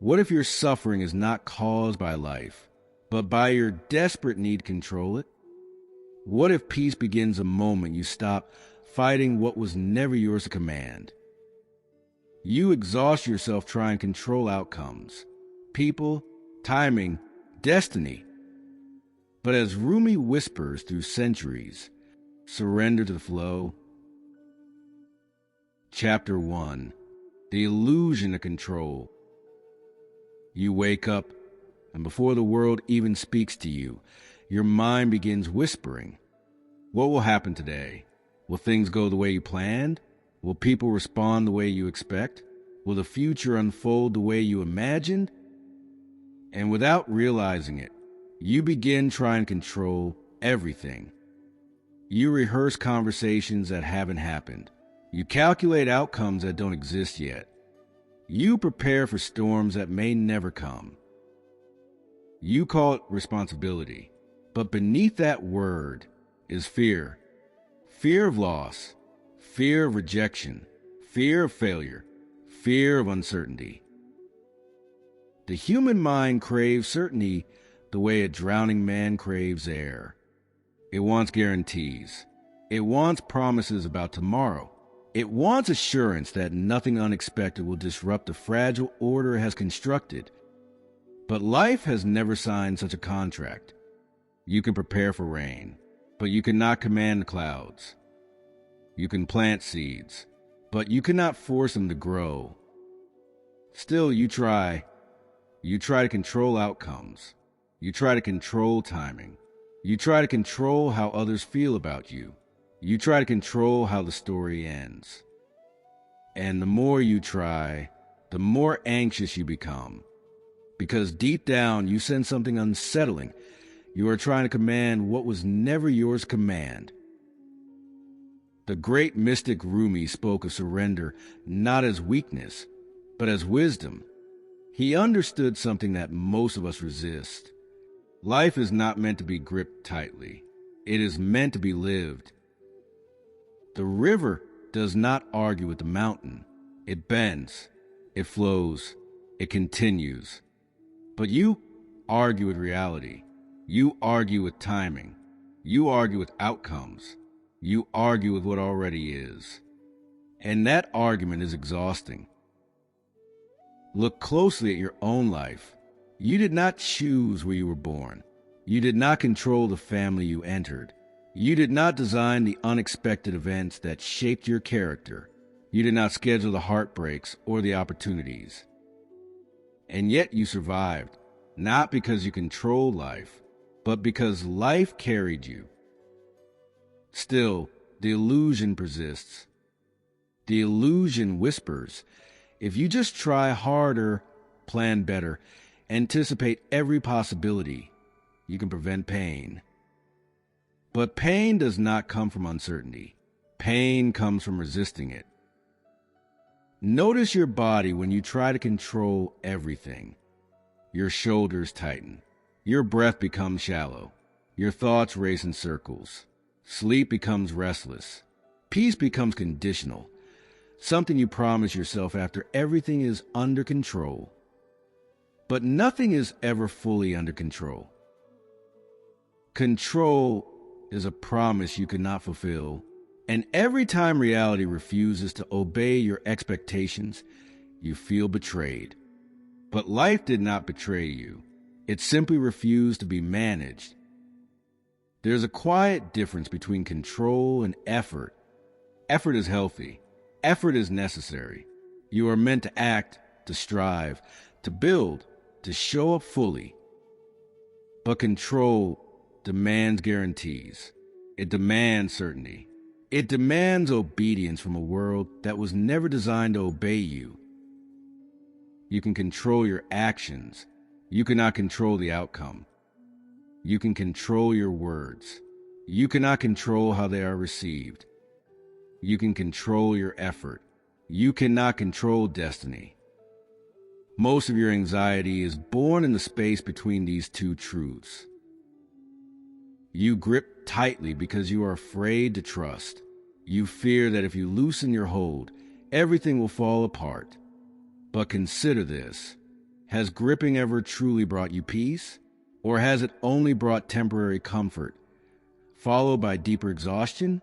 What if your suffering is not caused by life, but by your desperate need to control it? What if peace begins the moment you stop fighting what was never yours to command? You exhaust yourself trying to control outcomes, people, timing, destiny. But as Rumi whispers through centuries, surrender to the flow. Chapter 1. The Illusion of Control. You wake up, and before the world even speaks to you, your mind begins whispering. What will happen today? Will things go the way you planned? Will people respond the way you expect? Will the future unfold the way you imagined? And without realizing it, you begin trying to control everything. You rehearse conversations that haven't happened. You calculate outcomes that don't exist yet. You prepare for storms that may never come. You call it responsibility, but beneath that word is fear. Fear of loss, fear of rejection, fear of failure, fear of uncertainty. The human mind craves certainty the way a drowning man craves air. It wants guarantees. It wants promises about tomorrow. It wants assurance that nothing unexpected will disrupt the fragile order it has constructed. But life has never signed such a contract. You can prepare for rain, but you cannot command the clouds. You can plant seeds, but you cannot force them to grow. Still, you try. You try to control outcomes. You try to control timing. You try to control how others feel about you. You try to control how the story ends. And the more you try, the more anxious you become. Because deep down, you sense something unsettling. You are trying to command what was never yours to command. The great mystic Rumi spoke of surrender not as weakness, but as wisdom. He understood something that most of us resist. Life is not meant to be gripped tightly. It is meant to be lived. The river does not argue with the mountain. It bends, it flows, it continues. But you argue with reality. You argue with timing. You argue with outcomes. You argue with what already is. And that argument is exhausting. Look closely at your own life. You did not choose where you were born. You did not control the family you entered. You did not design the unexpected events that shaped your character. You did not schedule the heartbreaks or the opportunities. And yet you survived, not because you controlled life, but because life carried you. Still, the illusion persists. The illusion whispers, if you just try harder, plan better, anticipate every possibility, you can prevent pain. But pain does not come from uncertainty. Pain comes from resisting it. Notice your body when you try to control everything. Your shoulders tighten. Your breath becomes shallow. Your thoughts race in circles. Sleep becomes restless. Peace becomes conditional. Something you promise yourself after everything is under control. But nothing is ever fully under control. Control is a promise you cannot fulfill, and every time reality refuses to obey your expectations, you feel betrayed. But life did not betray you. It simply refused to be managed. There's a quiet difference between control and effort. Effort is healthy. Effort is necessary. You are meant to act, to strive, to build, to show up fully. But control demands guarantees. It demands certainty. It demands obedience from a world that was never designed to obey you. You can control your actions. You cannot control the outcome. You can control your words. You cannot control how they are received. You can control your effort. You cannot control destiny. Most of your anxiety is born in the space between these two truths. You grip tightly because you are afraid to trust. You fear that if you loosen your hold, everything will fall apart. But consider this. Has gripping ever truly brought you peace? Or has it only brought temporary comfort, followed by deeper exhaustion?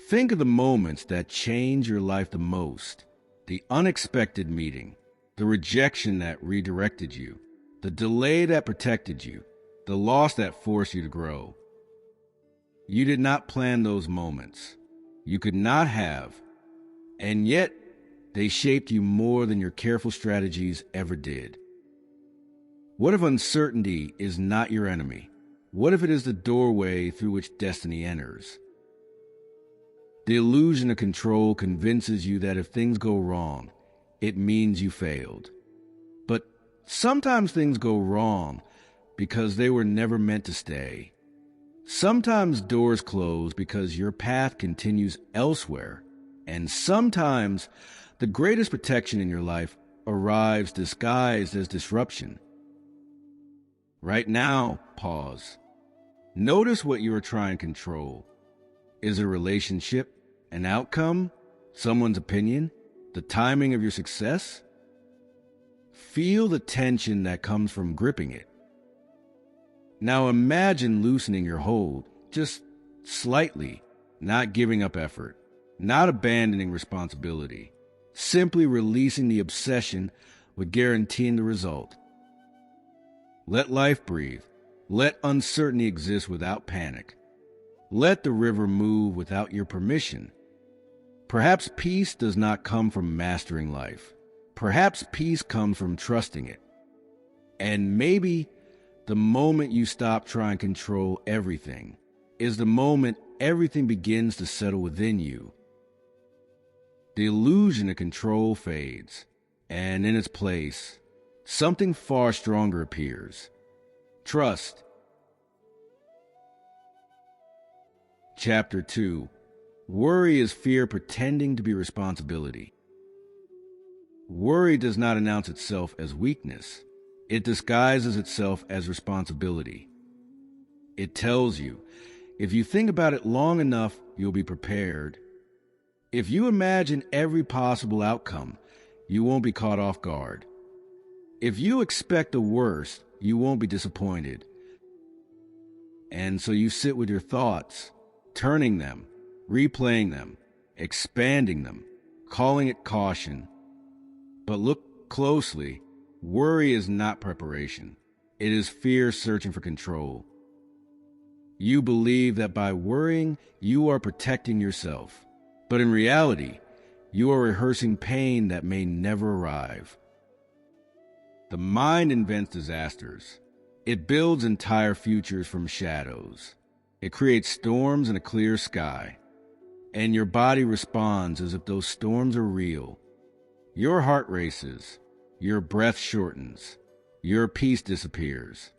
Think of the moments that change your life the most. The unexpected meeting, the rejection that redirected you, the delay that protected you, the loss that forced you to grow. You did not plan those moments. You could not have. And yet, they shaped you more than your careful strategies ever did. What if uncertainty is not your enemy? What if it is the doorway through which destiny enters? The illusion of control convinces you that if things go wrong, it means you failed. But sometimes things go wrong because they were never meant to stay. Sometimes doors close because your path continues elsewhere. And sometimes the greatest protection in your life arrives disguised as disruption. Right now, pause. Notice what you are trying to control. Is it a relationship, an outcome, someone's opinion, the timing of your success? Feel the tension that comes from gripping it. Now imagine loosening your hold, just slightly, not giving up effort, not abandoning responsibility, simply releasing the obsession with guaranteeing the result. Let life breathe. Let uncertainty exist without panic. Let the river move without your permission. Perhaps peace does not come from mastering life. Perhaps peace comes from trusting it. And maybe the moment you stop trying to control everything is the moment everything begins to settle within you. The illusion of control fades, and in its place, something far stronger appears. Trust. Chapter 2. Worry is fear pretending to be responsibility. Worry does not announce itself as weakness. It disguises itself as responsibility. It tells you, if you think about it long enough, you'll be prepared. If you imagine every possible outcome, you won't be caught off guard. If you expect the worst, you won't be disappointed. And so you sit with your thoughts, turning them, replaying them, expanding them, calling it caution. But look closely. Worry is not preparation. It is fear searching for control. You believe that by worrying, you are protecting yourself. But in reality, you are rehearsing pain that may never arrive. The mind invents disasters. It builds entire futures from shadows. It creates storms in a clear sky. And your body responds as if those storms are real. Your heart races. Your breath shortens. Your peace disappears.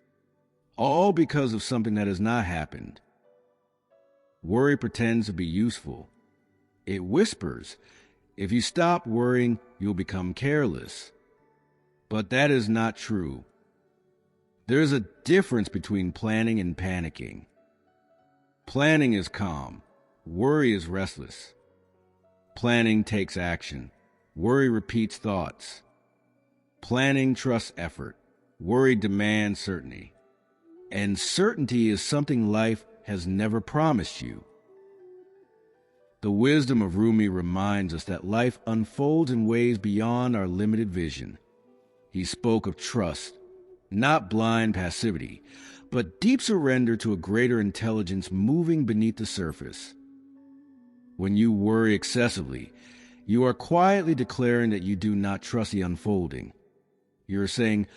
All because of something that has not happened. Worry pretends to be useful. It whispers, if you stop worrying, you'll become careless. But that is not true. There is a difference between planning and panicking. Planning is calm. Worry is restless. Planning takes action. Worry repeats thoughts. Planning trusts effort. Worry demands certainty. And certainty is something life has never promised you. The wisdom of Rumi reminds us that life unfolds in ways beyond our limited vision. He spoke of trust, not blind passivity, but deep surrender to a greater intelligence moving beneath the surface. When you worry excessively, you are quietly declaring that you do not trust the unfolding. You are saying,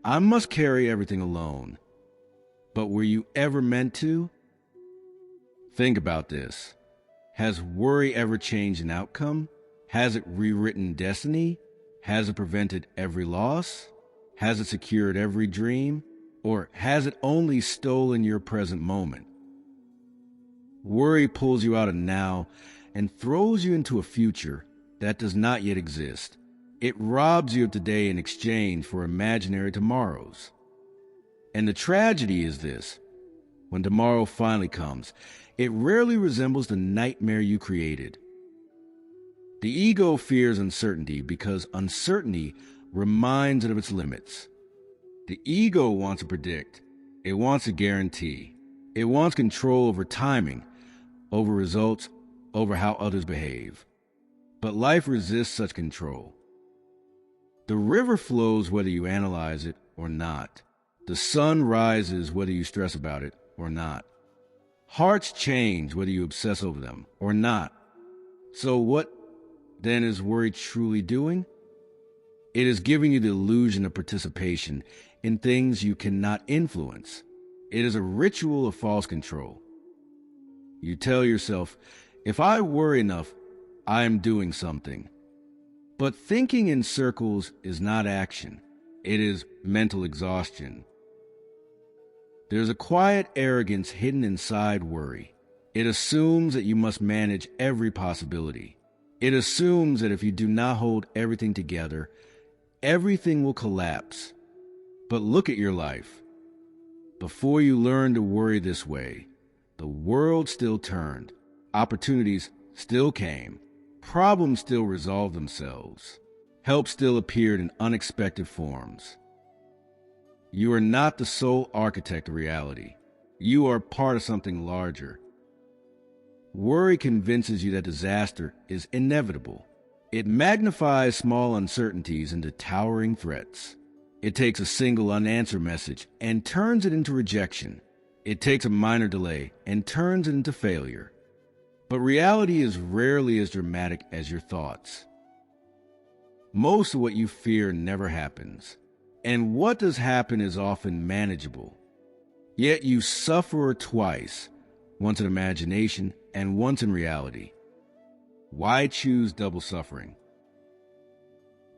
I must carry everything alone. But were you ever meant to? Think about this. Has worry ever changed an outcome? Has it rewritten destiny? Has it prevented every loss? Has it secured every dream? Or has it only stolen your present moment? Worry pulls you out of now and throws you into a future that does not yet exist. It robs you of today in exchange for imaginary tomorrows. And the tragedy is this. When tomorrow finally comes, it rarely resembles the nightmare you created. The ego fears uncertainty because uncertainty reminds it of its limits. The ego wants to predict. It wants a guarantee. It wants control over timing, over results, over how others behave. But life resists such control. The river flows whether you analyze it or not. The sun rises whether you stress about it or not. Hearts change whether you obsess over them or not. So what then is worry truly doing? It is giving you the illusion of participation in things you cannot influence. It is a ritual of false control. You tell yourself, if I worry enough, I am doing something. But thinking in circles is not action. It is mental exhaustion. There's a quiet arrogance hidden inside worry. It assumes that you must manage every possibility. It assumes that if you do not hold everything together, everything will collapse. But look at your life. Before you learned to worry this way, the world still turned. Opportunities still came. Problems still resolved themselves. Help still appeared in unexpected forms. You are not the sole architect of reality. You are part of something larger. Worry convinces you that disaster is inevitable. It magnifies small uncertainties into towering threats. It takes a single unanswered message and turns it into rejection. It takes a minor delay and turns it into failure. But reality is rarely as dramatic as your thoughts. Most of what you fear never happens, and what does happen is often manageable. Yet you suffer twice, once in imagination and once in reality. Why choose double suffering?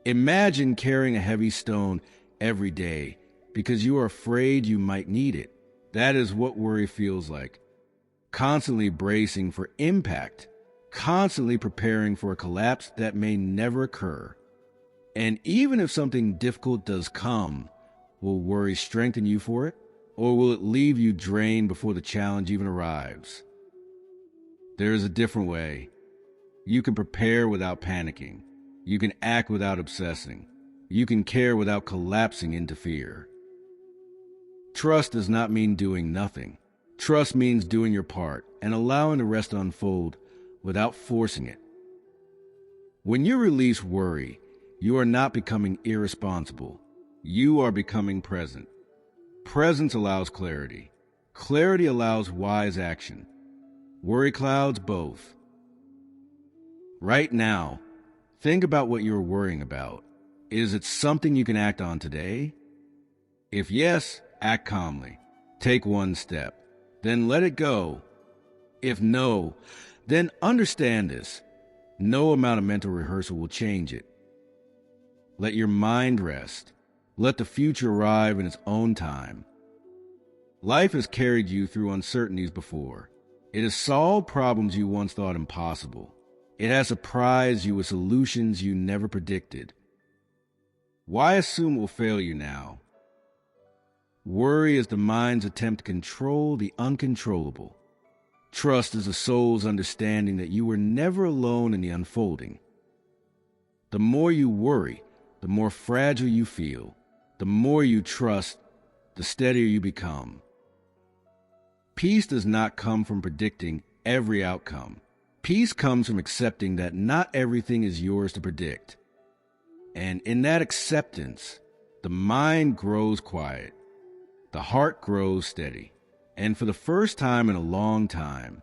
Imagine carrying a heavy stone every day because you are afraid you might need it. That is what worry feels like. Constantly bracing for impact, constantly preparing for a collapse that may never occur. And even if something difficult does come, will worry strengthen you for it? Or will it leave you drained before the challenge even arrives? There is a different way. You can prepare without panicking. You can act without obsessing. You can care without collapsing into fear. Trust does not mean doing nothing. Trust means doing your part and allowing the rest to unfold without forcing it. When you release worry, you are not becoming irresponsible. You are becoming present. Presence allows clarity. Clarity allows wise action. Worry clouds both. Right now, think about what you're worrying about. Is it something you can act on today? If yes, act calmly. Take one step. Then let it go. If no, then understand this. No amount of mental rehearsal will change it. Let your mind rest. Let the future arrive in its own time. Life has carried you through uncertainties before. It has solved problems you once thought impossible. It has surprised you with solutions you never predicted. Why assume it will fail you now? Worry is the mind's attempt to control the uncontrollable. Trust is the soul's understanding that you were never alone in the unfolding. The more you worry, the more fragile you feel. The more you trust, the steadier you become. Peace does not come from predicting every outcome. Peace comes from accepting that not everything is yours to predict. And in that acceptance, the mind grows quiet. The heart grows steady. And for the first time in a long time,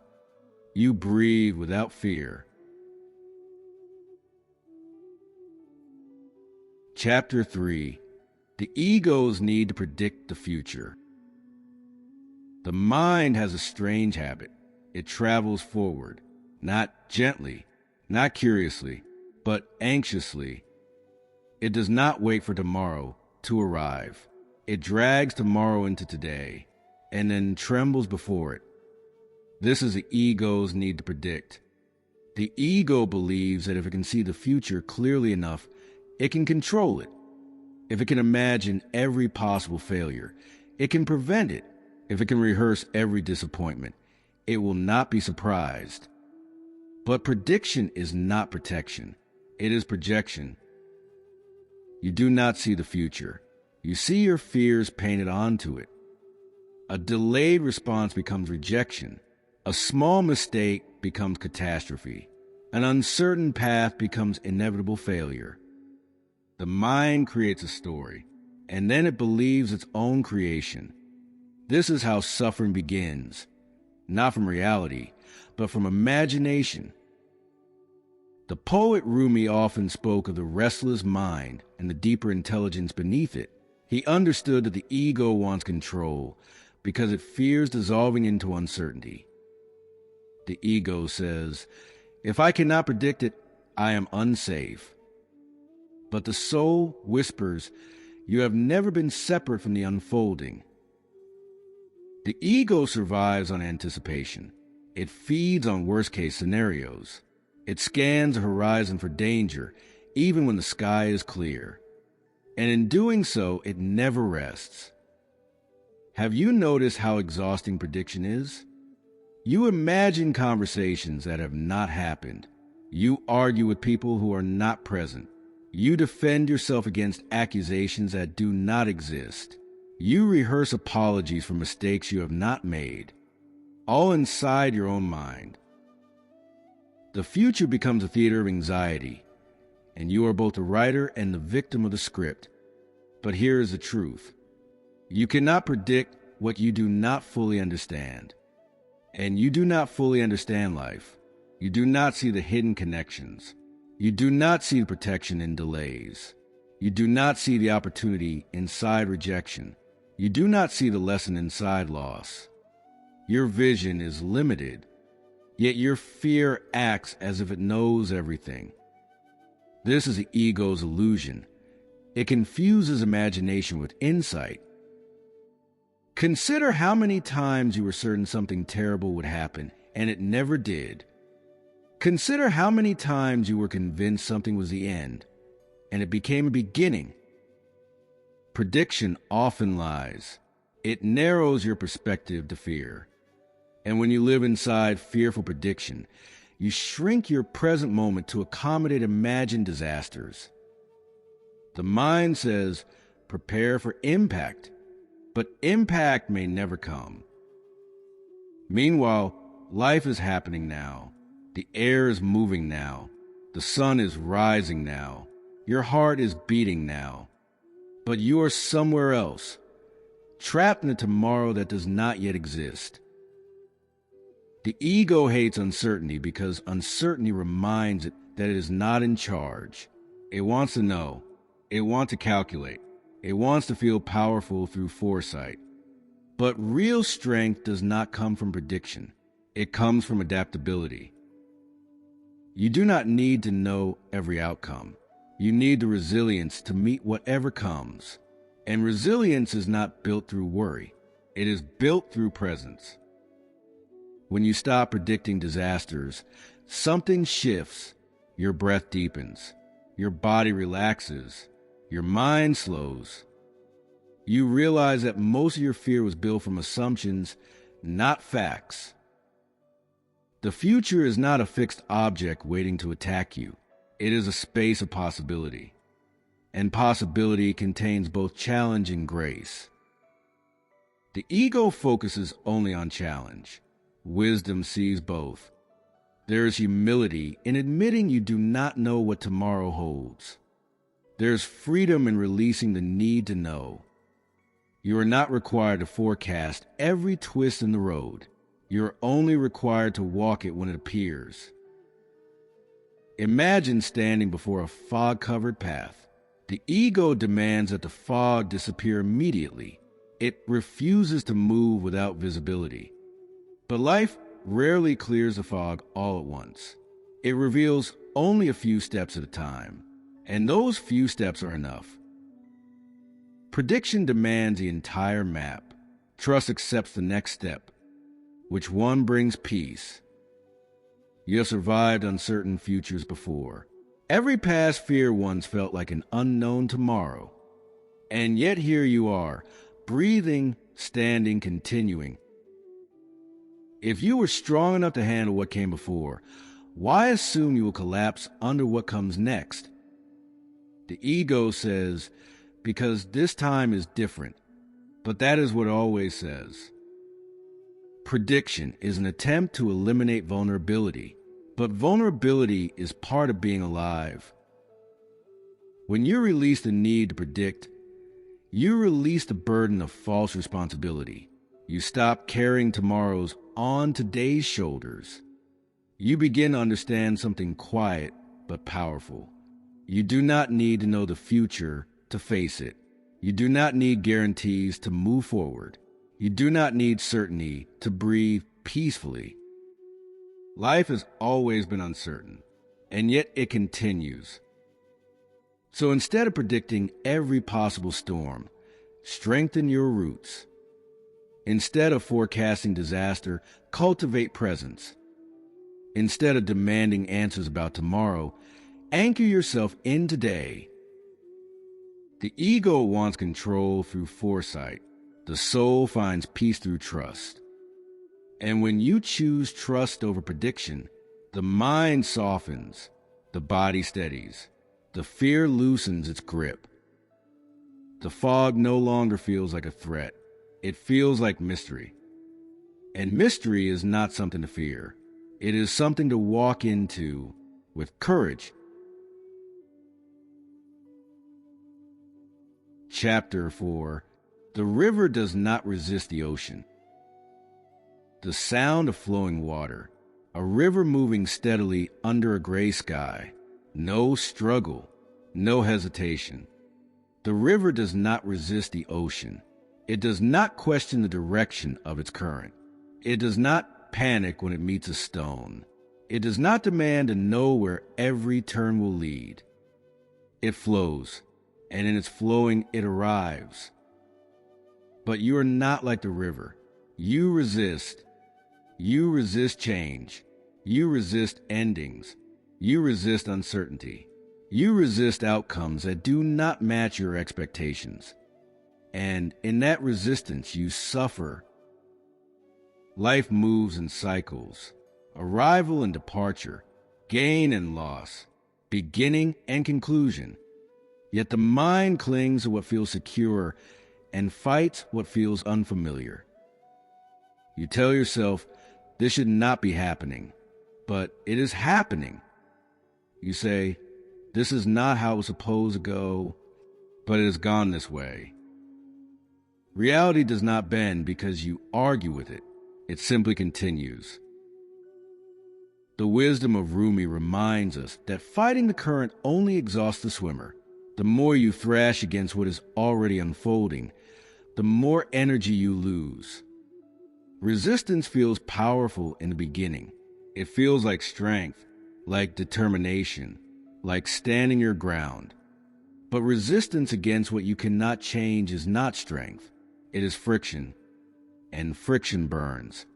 you breathe without fear. Chapter 3. The ego's need to predict the future. The mind has a strange habit. It travels forward, not gently, not curiously, but anxiously. It does not wait for tomorrow to arrive. It drags tomorrow into today, and then trembles before it. This is the ego's need to predict. The ego believes that if it can see the future clearly enough, it can control it. If it can imagine every possible failure, it can prevent it. If it can rehearse every disappointment, it will not be surprised. But prediction is not protection. It is projection. You do not see the future. You see your fears painted onto it. A delayed response becomes rejection. A small mistake becomes catastrophe. An uncertain path becomes inevitable failure. The mind creates a story, and then it believes its own creation. This is how suffering begins, not from reality, but from imagination. The poet Rumi often spoke of the restless mind and the deeper intelligence beneath it. He understood that the ego wants control because it fears dissolving into uncertainty. The ego says, "If I cannot predict it, I am unsafe." But the soul whispers, "You have never been separate from the unfolding." The ego survives on anticipation. It feeds on worst-case scenarios. It scans the horizon for danger, even when the sky is clear. And in doing so, it never rests. Have you noticed how exhausting prediction is? You imagine conversations that have not happened. You argue with people who are not present. You defend yourself against accusations that do not exist. You rehearse apologies for mistakes you have not made, all inside your own mind. The future becomes a theater of anxiety, and you are both the writer and the victim of the script. But here is the truth. You cannot predict what you do not fully understand. And you do not fully understand life. You do not see the hidden connections. You do not see the protection in delays. You do not see the opportunity inside rejection. You do not see the lesson inside loss. Your vision is limited, yet your fear acts as if it knows everything. This is the ego's illusion. It confuses imagination with insight. Consider how many times you were certain something terrible would happen, and it never did. Consider how many times you were convinced something was the end, and it became a beginning. Prediction often lies. It narrows your perspective to fear. And when you live inside fearful prediction, you shrink your present moment to accommodate imagined disasters. The mind says, prepare for impact, but impact may never come. Meanwhile, life is happening now. The air is moving now. The sun is rising now. Your heart is beating now. But you are somewhere else, trapped in a tomorrow that does not yet exist. The ego hates uncertainty because uncertainty reminds it that it is not in charge. It wants to know. It wants to calculate. It wants to feel powerful through foresight. But real strength does not come from prediction. It comes from adaptability. You do not need to know every outcome. You need the resilience to meet whatever comes. And resilience is not built through worry. It is built through presence. When you stop predicting disasters, something shifts. Your breath deepens. Your body relaxes. Your mind slows. You realize that most of your fear was built from assumptions, not facts. The future is not a fixed object waiting to attack you. It is a space of possibility. And possibility contains both challenge and grace. The ego focuses only on challenge. Wisdom sees both. There is humility in admitting you do not know what tomorrow holds. There is freedom in releasing the need to know. You are not required to forecast every twist in the road. You are only required to walk it when it appears. Imagine standing before a fog-covered path. The ego demands that the fog disappear immediately. It refuses to move without visibility. But life rarely clears the fog all at once. It reveals only a few steps at a time, and those few steps are enough. Prediction demands the entire map. Trust accepts the next step. Which one brings peace? You have survived uncertain futures before. Every past fear once felt like an unknown tomorrow. And yet here you are, breathing, standing, continuing. If you were strong enough to handle what came before, why assume you will collapse under what comes next? The ego says, because this time is different, but that is what it always says. Prediction is an attempt to eliminate vulnerability, but vulnerability is part of being alive. When you release the need to predict, you release the burden of false responsibility. You stop carrying tomorrow's on today's shoulders. You begin to understand something quiet but powerful. You do not need to know the future to face it. You do not need guarantees to move forward. You do not need certainty to breathe peacefully. Life has always been uncertain, and yet it continues. So instead of predicting every possible storm, strengthen your roots. Instead of forecasting disaster, cultivate presence. Instead of demanding answers about tomorrow, anchor yourself in today. The ego wants control through foresight. The soul finds peace through trust. And when you choose trust over prediction, the mind softens, the body steadies, the fear loosens its grip. The fog no longer feels like a threat. It feels like mystery. And mystery is not something to fear. It is something to walk into with courage. Chapter 4. The river does not resist the ocean. The sound of flowing water, a river moving steadily under a gray sky. No struggle, no hesitation. The river does not resist the ocean. It does not question the direction of its current. It does not panic when it meets a stone. It does not demand to know where every turn will lead. It flows, and in its flowing it arrives. But you are not like the river. You resist. You resist change. You resist endings. You resist uncertainty. You resist outcomes that do not match your expectations. And in that resistance, you suffer. Life moves in cycles, arrival and departure, gain and loss, beginning and conclusion. Yet the mind clings to what feels secure and fights what feels unfamiliar. You tell yourself, this should not be happening, but it is happening. You say, this is not how it was supposed to go, but it has gone this way. Reality does not bend because you argue with it. It simply continues. The wisdom of Rumi reminds us that fighting the current only exhausts the swimmer. The more you thrash against what is already unfolding, the more energy you lose. Resistance feels powerful in the beginning. It feels like strength, like determination, like standing your ground. But resistance against what you cannot change is not strength. It is friction, and friction burns.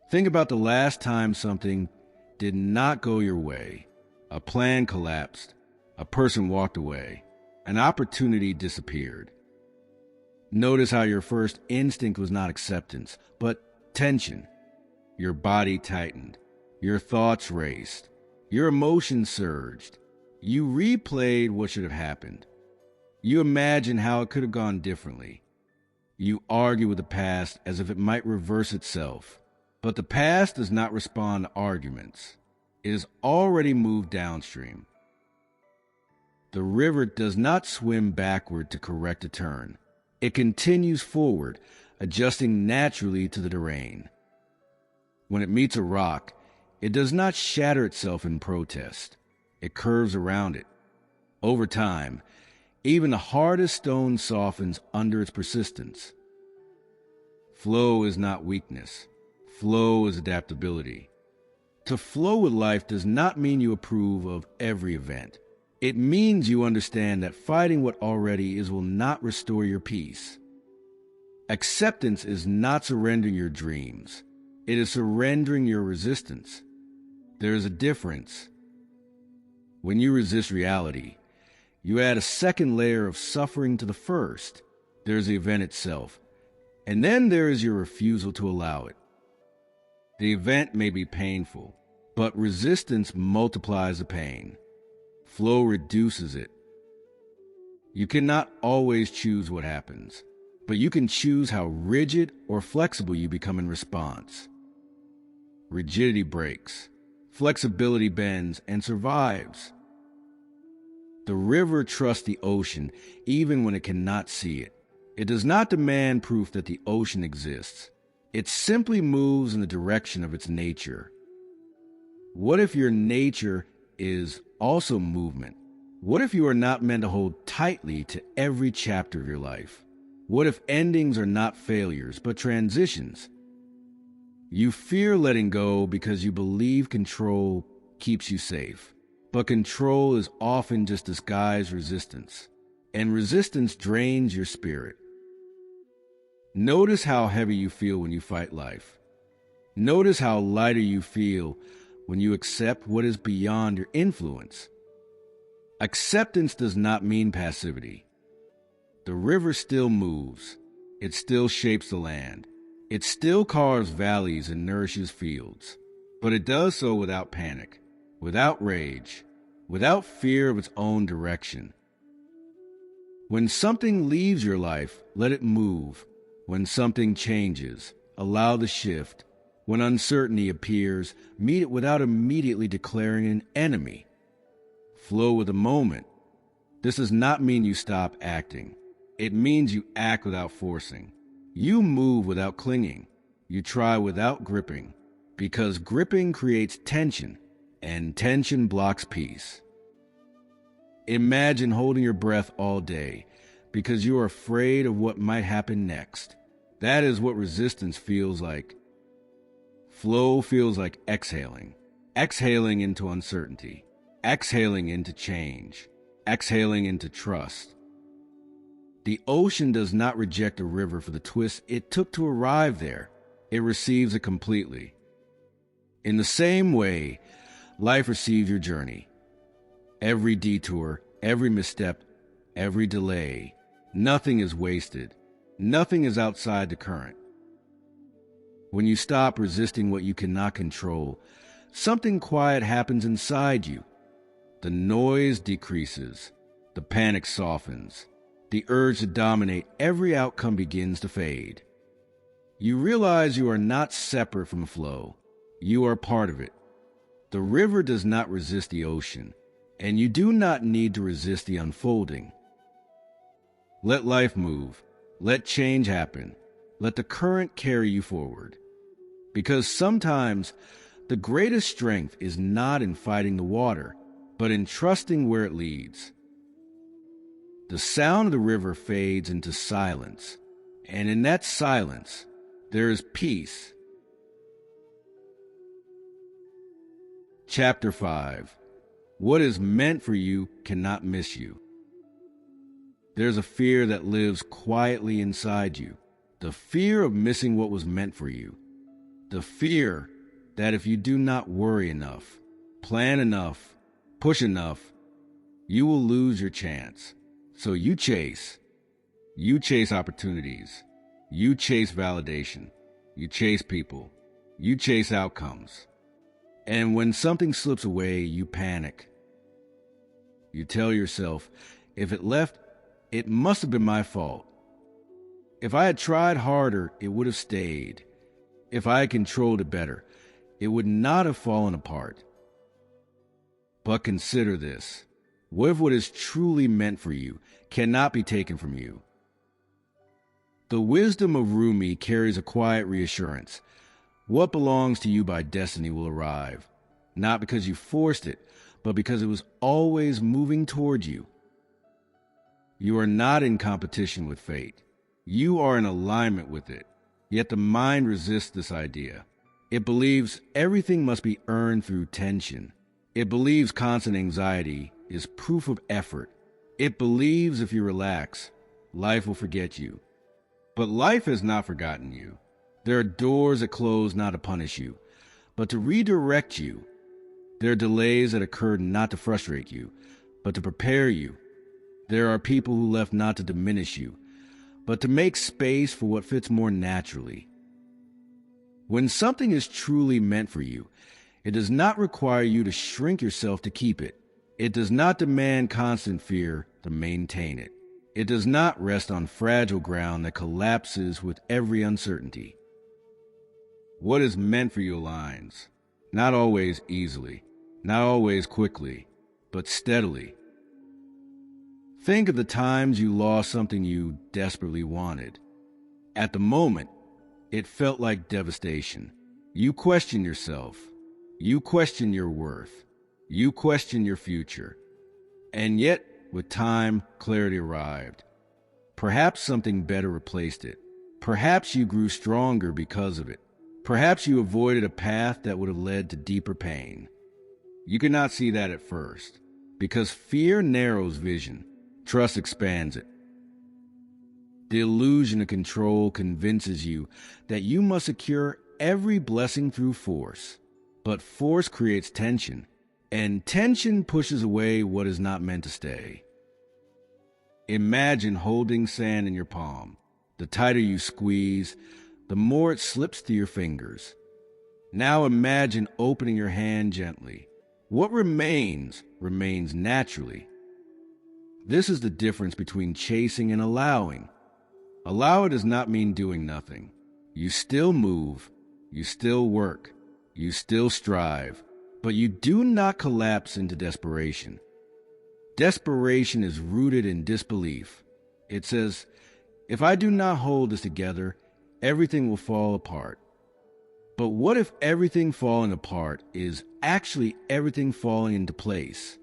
Think about the last time something did not go your way. A plan collapsed. A person walked away. An opportunity disappeared. Notice how your first instinct was not acceptance, but tension. Your body tightened. Your thoughts raced. Your emotions surged. You replayed what should have happened. You imagined how it could have gone differently. You argue with the past as if it might reverse itself. But the past does not respond to arguments. It has already moved downstream. The river does not swim backward to correct a turn. It continues forward, adjusting naturally to the terrain. When it meets a rock, it does not shatter itself in protest. It curves around it. Over time, even the hardest stone softens under its persistence. Flow is not weakness. Flow is adaptability. To flow with life does not mean you approve of every event. It means you understand that fighting what already is will not restore your peace. Acceptance is not surrendering your dreams. It is surrendering your resistance. There is a difference. When you resist reality, you add a second layer of suffering to the first. There is the event itself, and then there is your refusal to allow it. The event may be painful, but resistance multiplies the pain. Flow reduces it. You cannot always choose what happens, but you can choose how rigid or flexible you become in response. Rigidity breaks, flexibility bends and survives. The river trusts the ocean even when it cannot see it. It does not demand proof that the ocean exists. It simply moves in the direction of its nature. What if your nature is also movement? What if you are not meant to hold tightly to every chapter of your life? What if endings are not failures, but transitions? You fear letting go because you believe control keeps you safe. But control is often just disguised resistance, and resistance drains your spirit. Notice how heavy you feel when you fight life. Notice how lighter you feel when you accept what is beyond your influence. Acceptance does not mean passivity. The river still moves. It still shapes the land. It still carves valleys and nourishes fields. But it does so without panic, without rage, without fear of its own direction. When something leaves your life, let it move. When something changes, allow the shift. When uncertainty appears, meet it without immediately declaring an enemy. Flow with the moment. This does not mean you stop acting. It means you act without forcing. You move without clinging. You try without gripping. Because gripping creates tension, and tension blocks peace. Imagine holding your breath all day because you are afraid of what might happen next. That is what resistance feels like. Flow feels like exhaling. Exhaling into uncertainty. Exhaling into change. Exhaling into trust. The ocean does not reject a river for the twist it took to arrive there. It receives it completely. In the same way, life receives your journey. Every detour, every misstep, every delay. Nothing is wasted. Nothing is outside the current. When you stop resisting what you cannot control, something quiet happens inside you. The noise decreases. The panic softens. The urge to dominate every outcome begins to fade. You realize you are not separate from the flow. You are part of it. The river does not resist the ocean, and you do not need to resist the unfolding. Let life move. Let change happen. Let the current carry you forward. Because sometimes the greatest strength is not in fighting the water, but in trusting where it leads. The sound of the river fades into silence, and in that silence, there is peace. Chapter 5. What is meant for you cannot miss you. There's a fear that lives quietly inside you. The fear of missing what was meant for you. The fear that if you do not worry enough, plan enough, push enough, you will lose your chance. So you chase. You chase opportunities. You chase validation. You chase people. You chase outcomes. And when something slips away, you panic. You tell yourself, if it left, it must have been my fault. If I had tried harder, it would have stayed. If I had controlled it better, it would not have fallen apart. But consider this. What if what is truly meant for you cannot be taken from you? The wisdom of Rumi carries a quiet reassurance. What belongs to you by destiny will arrive, not because you forced it, but because it was always moving toward you. You are not in competition with fate. You are in alignment with it. Yet the mind resists this idea. It believes everything must be earned through tension. It believes constant anxiety is proof of effort. It believes if you relax, life will forget you. But life has not forgotten you. There are doors that close not to punish you, but to redirect you. There are delays that occurred not to frustrate you, but to prepare you. There are people who left not to diminish you, but to make space for what fits more naturally. When something is truly meant for you, it does not require you to shrink yourself to keep it. It does not demand constant fear to maintain it. It does not rest on fragile ground that collapses with every uncertainty. What is meant for you aligns, not always easily, not always quickly, but steadily. Think of the times you lost something you desperately wanted. At the moment, it felt like devastation. You question yourself. You question your worth. You question your future. And yet, with time, clarity arrived. Perhaps something better replaced it. Perhaps you grew stronger because of it. Perhaps you avoided a path that would have led to deeper pain. You could not see that at first, because fear narrows vision. Trust expands it. The illusion of control convinces you that you must secure every blessing through force. But force creates tension, and tension pushes away what is not meant to stay. Imagine holding sand in your palm. The tighter you squeeze, the more it slips through your fingers. Now imagine opening your hand gently. What remains naturally. This is the difference between chasing and allowing. Allow does not mean doing nothing. You still move, you still work, you still strive, but you do not collapse into desperation. Desperation is rooted in disbelief. It says, if I do not hold this together, everything will fall apart. But what if everything falling apart is actually everything falling into place?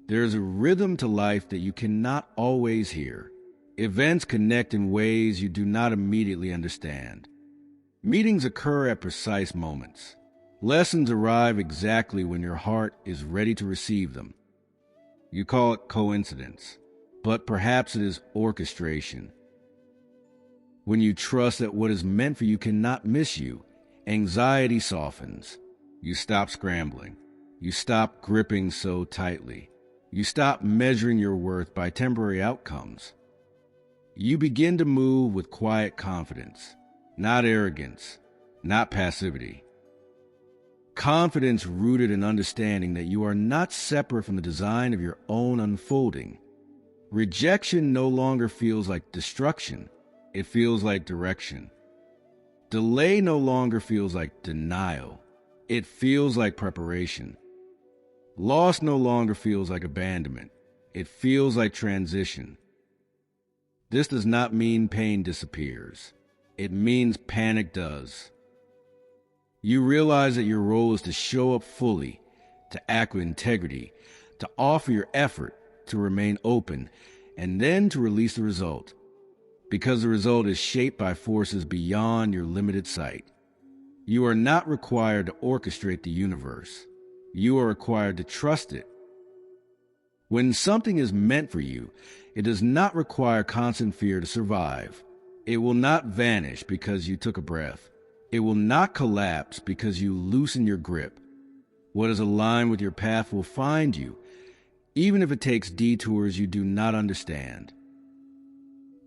There is a rhythm to life that you cannot always hear. Events connect in ways you do not immediately understand. Meetings occur at precise moments. Lessons arrive exactly when your heart is ready to receive them. You call it coincidence, but perhaps it is orchestration. When you trust that what is meant for you cannot miss you, anxiety softens. You stop scrambling. You stop gripping so tightly. You stop measuring your worth by temporary outcomes. You begin to move with quiet confidence, not arrogance, not passivity. Confidence rooted in understanding that you are not separate from the design of your own unfolding. Rejection no longer feels like destruction. It feels like direction. Delay no longer feels like denial. It feels like preparation. Loss no longer feels like abandonment. It feels like transition. This does not mean pain disappears. It means panic does. You realize that your role is to show up fully, to act with integrity, to offer your effort, to remain open, and then to release the result. Because the result is shaped by forces beyond your limited sight. You are not required to orchestrate the universe. You are required to trust it. When something is meant for you, it does not require constant fear to survive. It will not vanish because you took a breath. It will not collapse because you loosen your grip. What is aligned with your path will find you, even if it takes detours you do not understand.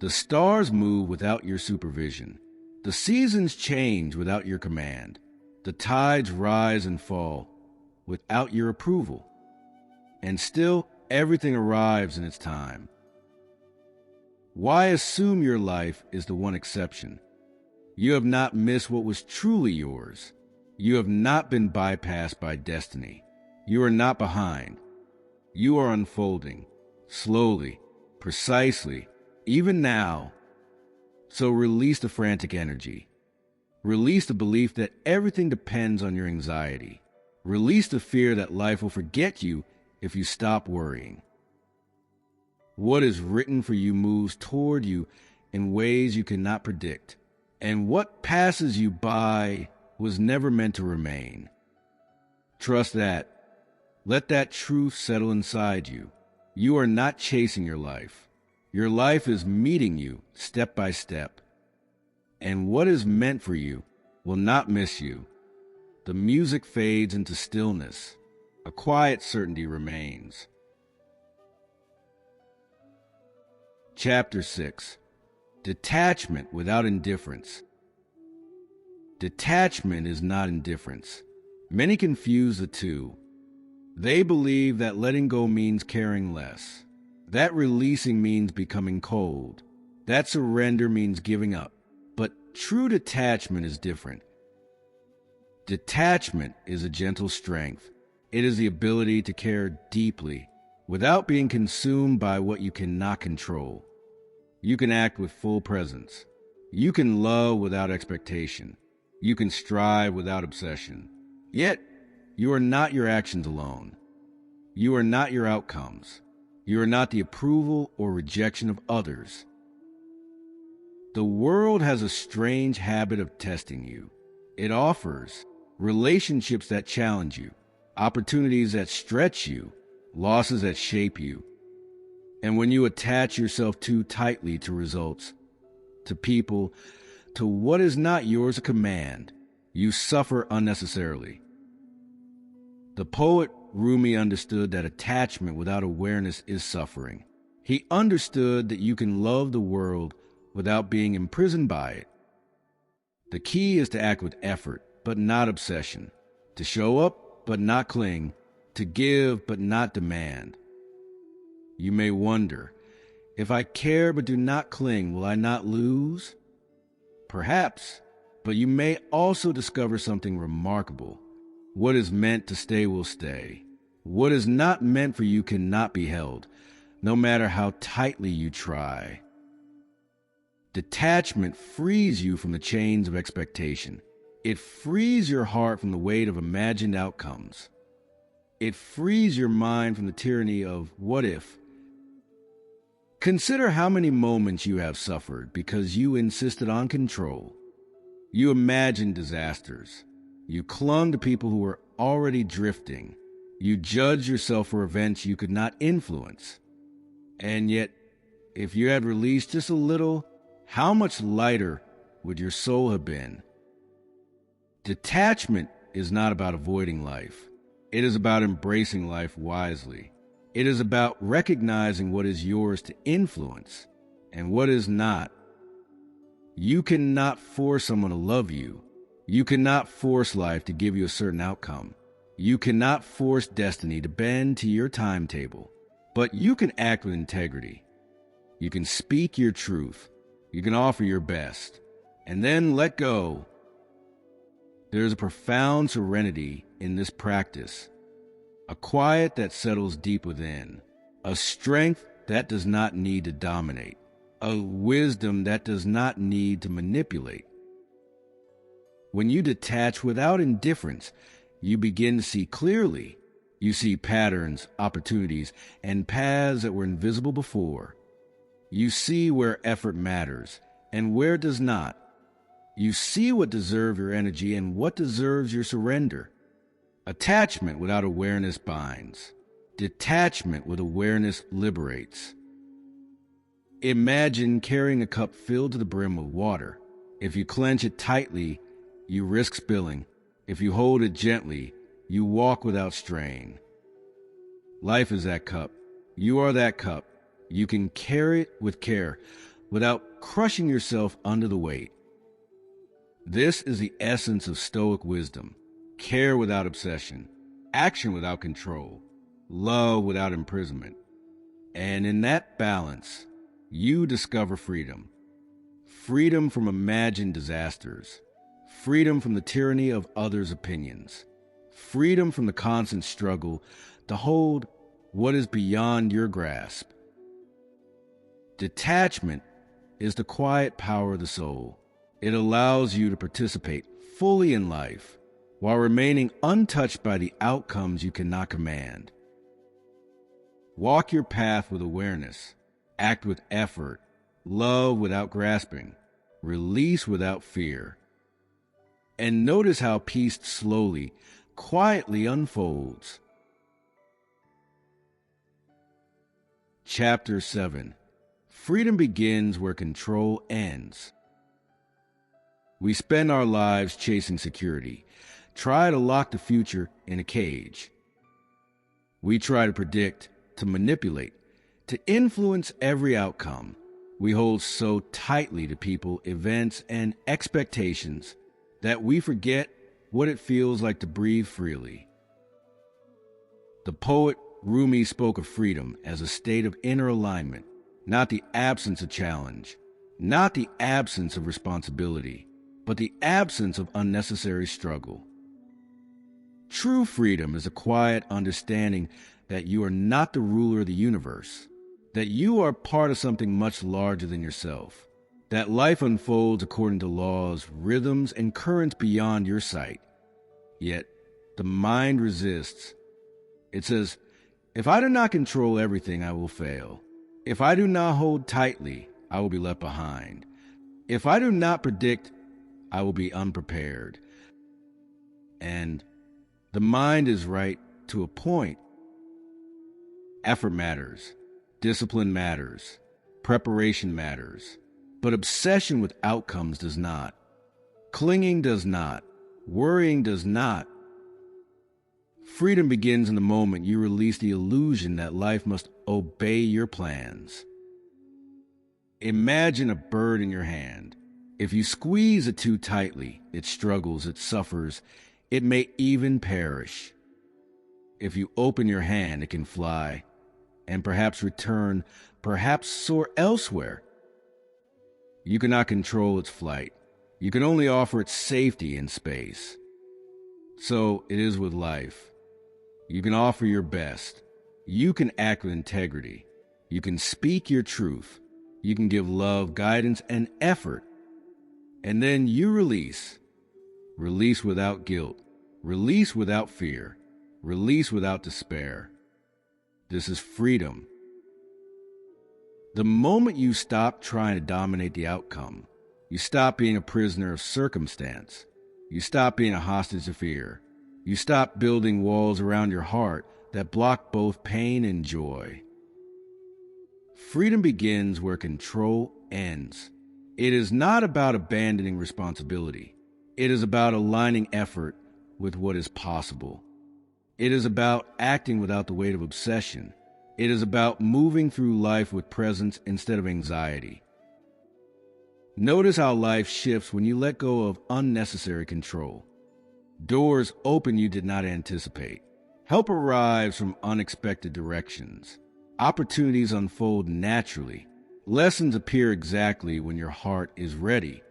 The stars move without your supervision. The seasons change without your command. The tides rise and fall without your approval. And still, everything arrives in its time. Why assume your life is the one exception? You have not missed what was truly yours. You have not been bypassed by destiny. You are not behind. You are unfolding, slowly, precisely, even now. So release the frantic energy. Release the belief that everything depends on your anxiety. Release the fear that life will forget you if you stop worrying. What is written for you moves toward you in ways you cannot predict. And what passes you by was never meant to remain. Trust that. Let that truth settle inside you. You are not chasing your life. Your life is meeting you step by step. And what is meant for you will not miss you. The music fades into stillness. A quiet certainty remains. Chapter 6. Detachment without indifference. Detachment is not indifference. Many confuse the two. They believe that letting go means caring less, that releasing means becoming cold, that surrender means giving up. But true detachment is different. Detachment is a gentle strength. It is the ability to care deeply without being consumed by what you cannot control. You can act with full presence. You can love without expectation. You can strive without obsession. Yet, you are not your actions alone. You are not your outcomes. You are not the approval or rejection of others. The world has a strange habit of testing you. It offers relationships that challenge you, opportunities that stretch you, losses that shape you. And when you attach yourself too tightly to results, to people, to what is not yours a command, you suffer unnecessarily. The poet Rumi understood that attachment without awareness is suffering. He understood that you can love the world without being imprisoned by it. The key is to act with effort, but not obsession, to show up, but not cling, to give, but not demand. You may wonder, if I care but do not cling, will I not lose? Perhaps, but you may also discover something remarkable. What is meant to stay will stay. What is not meant for you cannot be held, no matter how tightly you try. Detachment frees you from the chains of expectation. It frees your heart from the weight of imagined outcomes. It frees your mind from the tyranny of what if. Consider how many moments you have suffered because you insisted on control. You imagined disasters. You clung to people who were already drifting. You judged yourself for events you could not influence. And yet, if you had released just a little, how much lighter would your soul have been? Detachment is not about avoiding life. It is about embracing life wisely. It is about recognizing what is yours to influence and what is not. You cannot force someone to love you. You cannot force life to give you a certain outcome. You cannot force destiny to bend to your timetable. But you can act with integrity. You can speak your truth. You can offer your best. And then let go. There is a profound serenity in this practice. A quiet that settles deep within. A strength that does not need to dominate. A wisdom that does not need to manipulate. When you detach without indifference, you begin to see clearly. You see patterns, opportunities, and paths that were invisible before. You see where effort matters and where it does not. You see what deserves your energy and what deserves your surrender. Attachment without awareness binds. Detachment with awareness liberates. Imagine carrying a cup filled to the brim with water. If you clench it tightly, you risk spilling. If you hold it gently, you walk without strain. Life is that cup. You are that cup. You can carry it with care without crushing yourself under the weight. This is the essence of Stoic wisdom. Care without obsession. Action without control. Love without imprisonment. And in that balance, you discover freedom. Freedom from imagined disasters. Freedom from the tyranny of others' opinions. Freedom from the constant struggle to hold what is beyond your grasp. Detachment is the quiet power of the soul. It allows you to participate fully in life while remaining untouched by the outcomes you cannot command. Walk your path with awareness. Act with effort. Love without grasping. Release without fear. And notice how peace slowly, quietly unfolds. Chapter 7. Freedom begins where control ends. We spend our lives chasing security, try to lock the future in a cage. We try to predict, to manipulate, to influence every outcome. We hold so tightly to people, events, and expectations that we forget what it feels like to breathe freely. The poet Rumi spoke of freedom as a state of inner alignment, not the absence of challenge, not the absence of responsibility, but the absence of unnecessary struggle. True freedom is a quiet understanding that you are not the ruler of the universe, that you are part of something much larger than yourself, that life unfolds according to laws, rhythms, and currents beyond your sight. Yet, the mind resists. It says, if I do not control everything, I will fail. If I do not hold tightly, I will be left behind. If I do not predict, I will be unprepared. And the mind is right to a point. Effort matters. Discipline matters. Preparation matters. But obsession with outcomes does not. Clinging does not. Worrying does not. Freedom begins in the moment you release the illusion that life must obey your plans. Imagine a bird in your hand. If you squeeze it too tightly, it struggles, it suffers, it may even perish. If you open your hand, it can fly, and perhaps return, perhaps soar elsewhere. You cannot control its flight. You can only offer it safety in space. So it is with life. You can offer your best. You can act with integrity. You can speak your truth. You can give love, guidance, and effort. And then you release. Release without guilt. Release without fear. Release without despair. This is freedom. The moment you stop trying to dominate the outcome, you stop being a prisoner of circumstance. You stop being a hostage of fear. You stop building walls around your heart that block both pain and joy. Freedom begins where control ends. It is not about abandoning responsibility. It is about aligning effort with what is possible. It is about acting without the weight of obsession. It is about moving through life with presence instead of anxiety. Notice how life shifts when you let go of unnecessary control. Doors open you did not anticipate. Help arrives from unexpected directions. Opportunities unfold naturally. Lessons appear exactly when your heart is ready.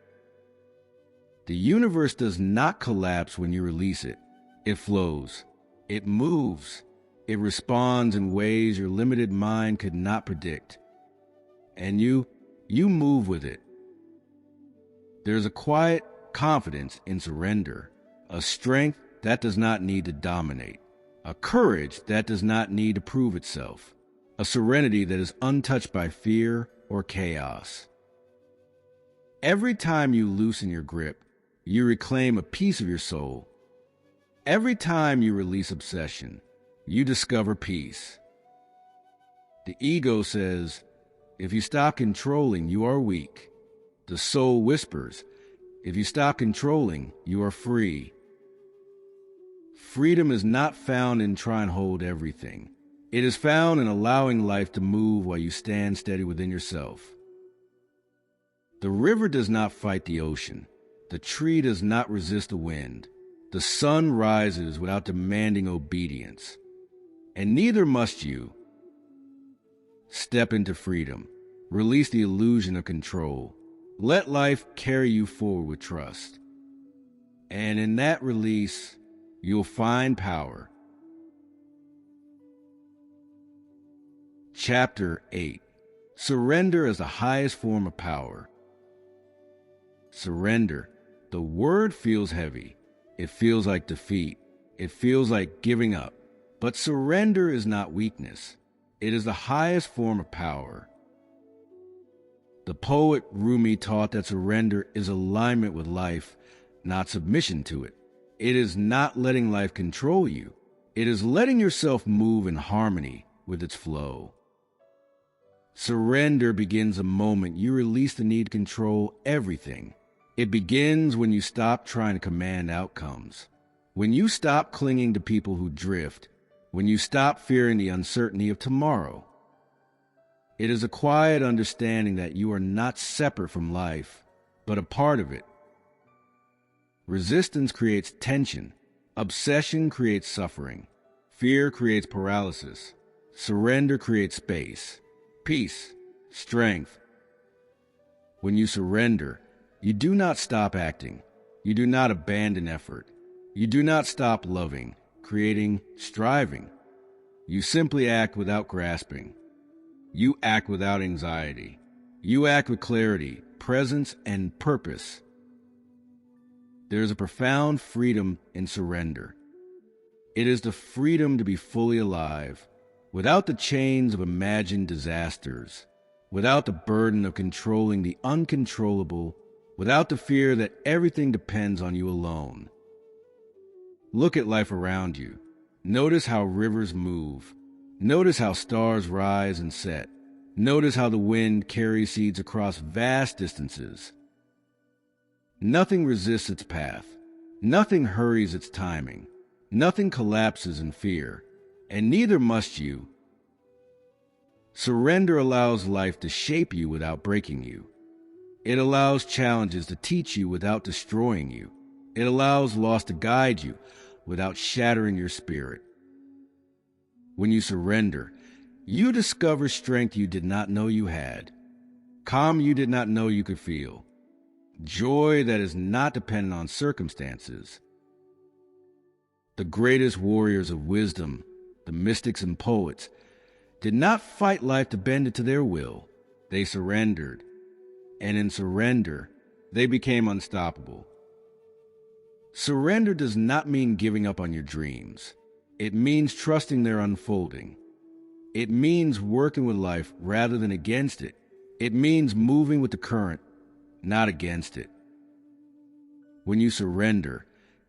The universe does not collapse when you release it. It flows. It moves. It responds in ways your limited mind could not predict. And you move with it. There's a quiet confidence in surrender, a strength that does not need to dominate, a courage that does not need to prove itself, a serenity that is untouched by fear or chaos. Every time you loosen your grip, you reclaim a piece of your soul. Every time you release obsession, you discover peace. The ego says, if you stop controlling, you are weak. The soul whispers, if you stop controlling, you are free. Freedom is not found in trying to hold everything. It is found in allowing life to move while you stand steady within yourself. The river does not fight the ocean. The tree does not resist the wind. The sun rises without demanding obedience. And neither must you. Step into freedom. Release the illusion of control. Let life carry you forward with trust. And in that release, you'll find power. Chapter 8. Surrender as the highest form of power. Surrender. The word feels heavy. It feels like defeat. It feels like giving up. But surrender is not weakness. It is the highest form of power. The poet Rumi taught that surrender is alignment with life, not submission to it. It is not letting life control you. It is letting yourself move in harmony with its flow. Surrender begins the moment you release the need to control everything. It begins when you stop trying to command outcomes. When you stop clinging to people who drift. When you stop fearing the uncertainty of tomorrow. It is a quiet understanding that you are not separate from life, but a part of it. Resistance creates tension. Obsession creates suffering. Fear creates paralysis. Surrender creates space, peace, strength. When you surrender, you do not stop acting. You do not abandon effort. You do not stop loving, creating, striving. You simply act without grasping. You act without anxiety. You act with clarity, presence, and purpose. There is a profound freedom in surrender. It is the freedom to be fully alive, without the chains of imagined disasters, without the burden of controlling the uncontrollable, without the fear that everything depends on you alone. Look at life around you. Notice how rivers move. Notice how stars rise and set. Notice how the wind carries seeds across vast distances. Nothing resists its path. Nothing hurries its timing. Nothing collapses in fear, and neither must you. Surrender allows life to shape you without breaking you. It allows challenges to teach you without destroying you. It allows loss to guide you without shattering your spirit. When you surrender, you discover strength you did not know you had, calm you did not know you could feel, joy that is not dependent on circumstances. The greatest warriors of wisdom, the mystics and poets, did not fight life to bend it to their will. They surrendered, and in surrender, they became unstoppable. Surrender does not mean giving up on your dreams. It means trusting their unfolding. It means working with life rather than against it. It means moving with the current, not against it. When you surrender,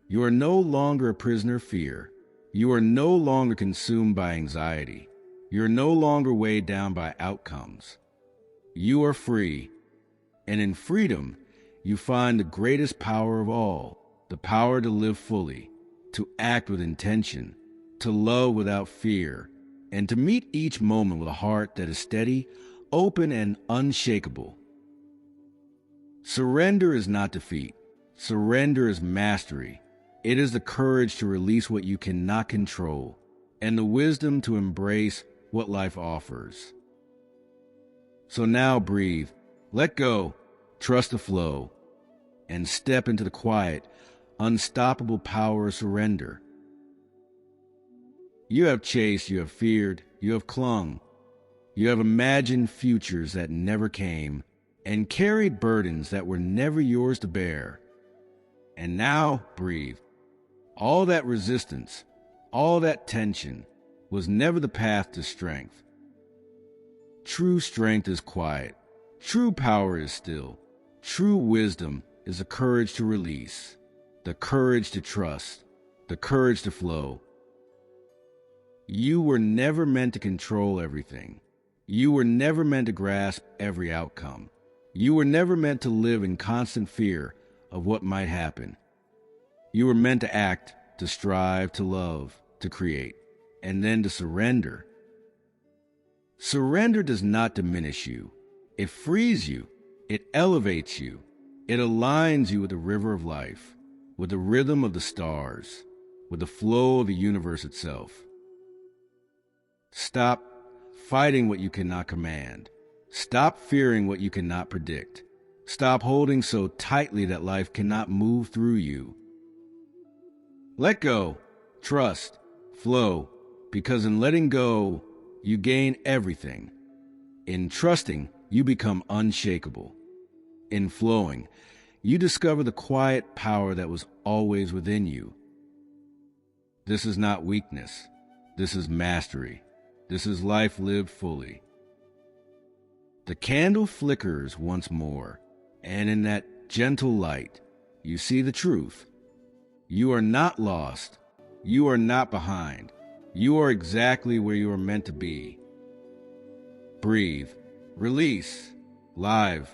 you are no longer a prisoner of fear. You are no longer consumed by anxiety. You are no longer weighed down by outcomes. You are free, and in freedom, you find the greatest power of all, the power to live fully, to act with intention, to love without fear, and to meet each moment with a heart that is steady, open, and unshakable. Surrender is not defeat. Surrender is mastery. It is the courage to release what you cannot control, and the wisdom to embrace what life offers. So now breathe, let go, trust the flow, and step into the quiet, unstoppable power of surrender. You have chased, you have feared, you have clung. You have imagined futures that never came, and carried burdens that were never yours to bear. And now breathe. All that resistance, all that tension, was never the path to strength. True strength is quiet. True power is still. True wisdom is the courage to release, the courage to trust, the courage to flow. You were never meant to control everything. You were never meant to grasp every outcome. You were never meant to live in constant fear of what might happen. You were meant to act, to strive, to love, to create, and then to surrender. Surrender does not diminish you. It frees you. It elevates you. It aligns you with the river of life, with the rhythm of the stars, with the flow of the universe itself. Stop fighting what you cannot command. Stop fearing what you cannot predict. Stop holding so tightly that life cannot move through you. Let go, trust, flow, because in letting go, you gain everything. In trusting, you become unshakable. In flowing, you discover the quiet power that was always within you. This is not weakness. This is mastery. This is life lived fully. The candle flickers once more, and in that gentle light, you see the truth. You are not lost. You are not behind. You are exactly where you are meant to be. Breathe, release, live,